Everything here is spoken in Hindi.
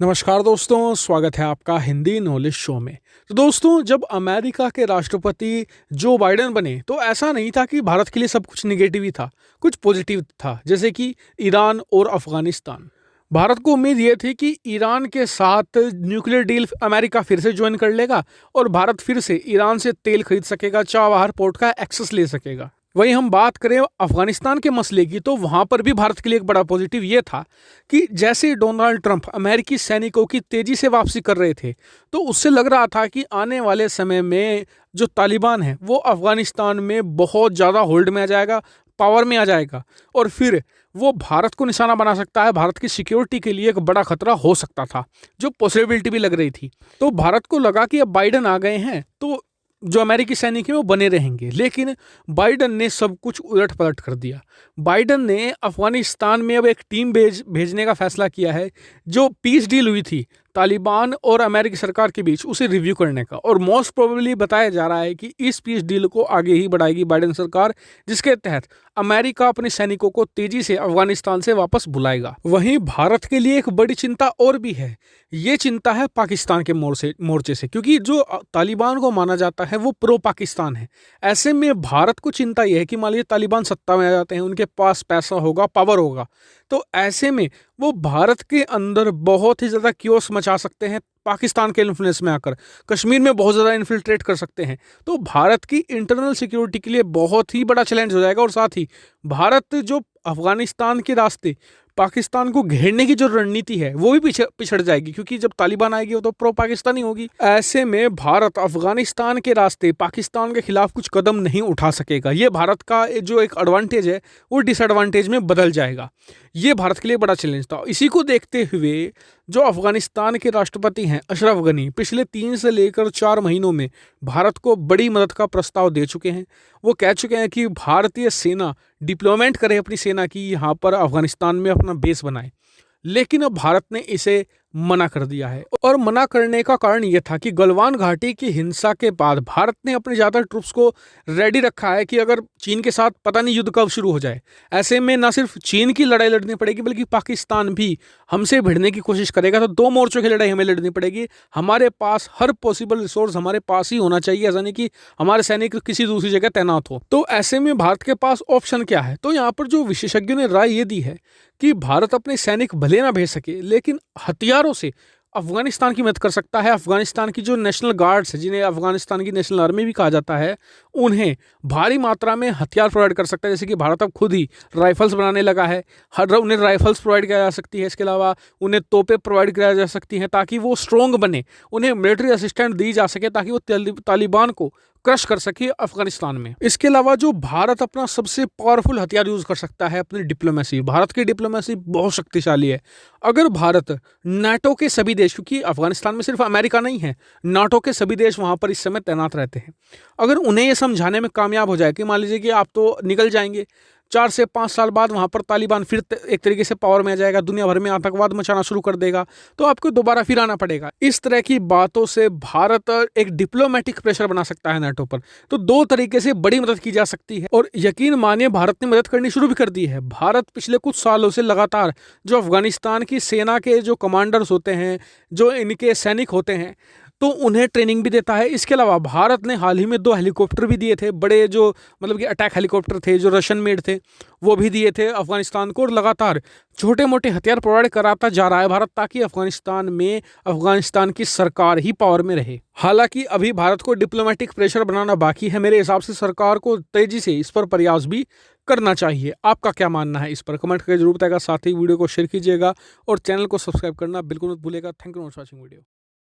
नमस्कार दोस्तों, स्वागत है आपका हिंदी नॉलेज शो में। तो दोस्तों, जब अमेरिका के राष्ट्रपति जो बाइडेन बने तो ऐसा नहीं था कि भारत के लिए सब कुछ निगेटिव ही था, कुछ पॉजिटिव था, जैसे कि ईरान और अफगानिस्तान। भारत को उम्मीद ये थी कि ईरान के साथ न्यूक्लियर डील अमेरिका फिर से ज्वाइन कर लेगा और भारत फिर से ईरान से तेल खरीद सकेगा, चाबहार पोर्ट का एक्सेस ले सकेगा। वहीं हम बात करें अफगानिस्तान के मसले की, तो वहां पर भी भारत के लिए एक बड़ा पॉजिटिव ये था कि जैसे डोनाल्ड ट्रंप अमेरिकी सैनिकों की तेजी से वापसी कर रहे थे, तो उससे लग रहा था कि आने वाले समय में जो तालिबान है वो अफगानिस्तान में बहुत ज़्यादा होल्ड में आ जाएगा, पावर में आ जाएगा और फिर वो भारत को निशाना बना सकता है। भारत की सिक्योरिटी के लिए एक बड़ा खतरा हो सकता था, जो पॉसिबिलिटी भी लग रही थी। तो भारत को लगा कि अब बाइडेन आ गए हैं तो जो अमेरिकी सैनिक हैं वो बने रहेंगे, लेकिन बाइडेन ने सब कुछ उलट पलट कर दिया। बाइडेन ने अफगानिस्तान में अब एक टीम भेजने का फैसला किया है, जो पीस डील हुई थी तालिबान और अमेरिकी सरकार के बीच, उसे रिव्यू करने का। और मोस्ट प्रोबेबली बताया जा रहा है कि इस पीस डील को आगे ही बढ़ाएगी बाइडेन सरकार, जिसके तहत अमेरिका अपने सैनिकों को तेजी से अफगानिस्तान से वापस बुलाएगा। वहीं भारत के लिए एक बड़ी चिंता और भी है। ये चिंता है पाकिस्तान के मोर्चे से, क्योंकि जो तालिबान को माना जाता है वो प्रो पाकिस्तान है। ऐसे में भारत को चिंता यह है कि मान लीजिए तालिबान सत्ता में आ जाते हैं, उनके पास पैसा होगा, पावर होगा, तो ऐसे में वो भारत के अंदर बहुत ही ज़्यादा क्योस मचा सकते हैं। पाकिस्तान के इन्फ्लुएंस में आकर कश्मीर में बहुत ज़्यादा इन्फिल्ट्रेट कर सकते हैं। तो भारत की इंटरनल सिक्योरिटी के लिए बहुत ही बड़ा चैलेंज हो जाएगा। और साथ ही भारत जो अफगानिस्तान के रास्ते पाकिस्तान को घेरने की जो रणनीति है वो भी पिछड़ जाएगी, क्योंकि जब तालिबान आएगी वो तो प्रो पाकिस्तानी होगी। ऐसे में भारत अफगानिस्तान के रास्ते पाकिस्तान के खिलाफ कुछ कदम नहीं उठा सकेगा। ये भारत का जो एक एडवांटेज है वो डिसएडवांटेज में बदल जाएगा। ये भारत के लिए बड़ा चैलेंज था। इसी को देखते हुए जो अफगानिस्तान के राष्ट्रपति हैं अशरफ गनी, पिछले 3 से लेकर 4 महीनों में भारत को बड़ी मदद का प्रस्ताव दे चुके हैं। वो कह चुके हैं कि भारतीय सेना डिप्लॉयमेंट करे अपनी सेना की, यहाँ पर अफगानिस्तान में अपना बेस बनाए। लेकिन अब भारत ने इसे मना कर दिया है, और मना करने का कारण यह था कि गलवान घाटी की हिंसा के बाद भारत ने अपने ज़्यादातर ट्रूप्स को रेडी रखा है कि अगर चीन के साथ पता नहीं युद्ध कब शुरू हो जाए। ऐसे में न सिर्फ चीन की लड़ाई लड़नी पड़ेगी, बल्कि पाकिस्तान भी हमसे भिड़ने की कोशिश करेगा। तो 2 मोर्चों की लड़ाई हमें लड़नी पड़ेगी। हमारे पास हर पॉसिबल रिसोर्स हमारे पास ही होना चाहिए, ऐसा नहीं कि हमारे सैनिक किसी दूसरी जगह तैनात हो। तो ऐसे में भारत के पास ऑप्शन क्या है? तो यहाँ पर जो विशेषज्ञों ने राय ये दी है कि भारत अपने सैनिक भले ना भेज सके, लेकिन हथियारों से अफगानिस्तान की मदद कर सकता है। अफगानिस्तान की जो नेशनल गार्ड्स है, जिन्हें अफगानिस्तान की नेशनल आर्मी भी कहा जाता है, उन्हें भारी मात्रा में हथियार प्रोवाइड कर सकता है। जैसे कि भारत अब खुद ही राइफल्स बनाने लगा है, उन्हें राइफल्स प्रोवाइड किया जा सकती है। इसके अलावा उन्हें तोपें प्रोवाइड किया जा सकती हैं ताकि वो स्ट्रॉन्ग बने। उन्हें मिलिट्री असिस्टेंट दी जा सके ताकि वो तालिबान को क्रश कर सके अफगानिस्तान में। इसके अलावा जो भारत अपना सबसे पावरफुल हथियार यूज कर सकता है, अपनी डिप्लोमेसी। भारत की डिप्लोमेसी बहुत शक्तिशाली है। अगर भारत नाटो के सभी देश, क्योंकि अफगानिस्तान में सिर्फ अमेरिका नहीं है, नाटो के सभी देश वहां पर इस समय तैनात रहते हैं, अगर उन्हें यह समझाने में कामयाब हो जाए कि मान लीजिए कि आप तो निकल जाएंगे, 4 से 5 साल बाद वहां पर तालिबान फिर एक तरीके से पावर में आ जाएगा, दुनिया भर में आतंकवाद मचाना शुरू कर देगा, तो आपको दोबारा फिर आना पड़ेगा। इस तरह की बातों से भारत एक डिप्लोमेटिक प्रेशर बना सकता है नाटो पर। तो 2 तरीके से बड़ी मदद की जा सकती है, और यकीन मानिए भारत ने मदद करनी शुरू भी कर दी है। भारत पिछले कुछ सालों से लगातार जो अफगानिस्तान की सेना के जो कमांडर्स होते हैं, जो इनके सैनिक होते हैं, तो उन्हें ट्रेनिंग भी देता है। इसके अलावा भारत ने हाल ही में 2 हेलीकॉप्टर भी दिए थे, बड़े जो मतलब कि अटैक हेलीकॉप्टर थे, जो रशियन मेड थे, वो भी दिए थे अफगानिस्तान को। और लगातार छोटे मोटे हथियार प्रोवाइड कराता जा रहा है भारत, ताकि अफगानिस्तान में अफगानिस्तान की सरकार ही पावर में रहे। हालांकि अभी भारत को डिप्लोमेटिक प्रेशर बनाना बाकी है। मेरे हिसाब से सरकार को तेजी से इस पर प्रयास भी करना चाहिए। आपका क्या मानना है इस पर? कमेंट करके जरूर बताएगा। साथ ही वीडियो को शेयर कीजिएगा और चैनल को सब्सक्राइब करना बिल्कुल मत भूलिएगा। Thank you for watching video.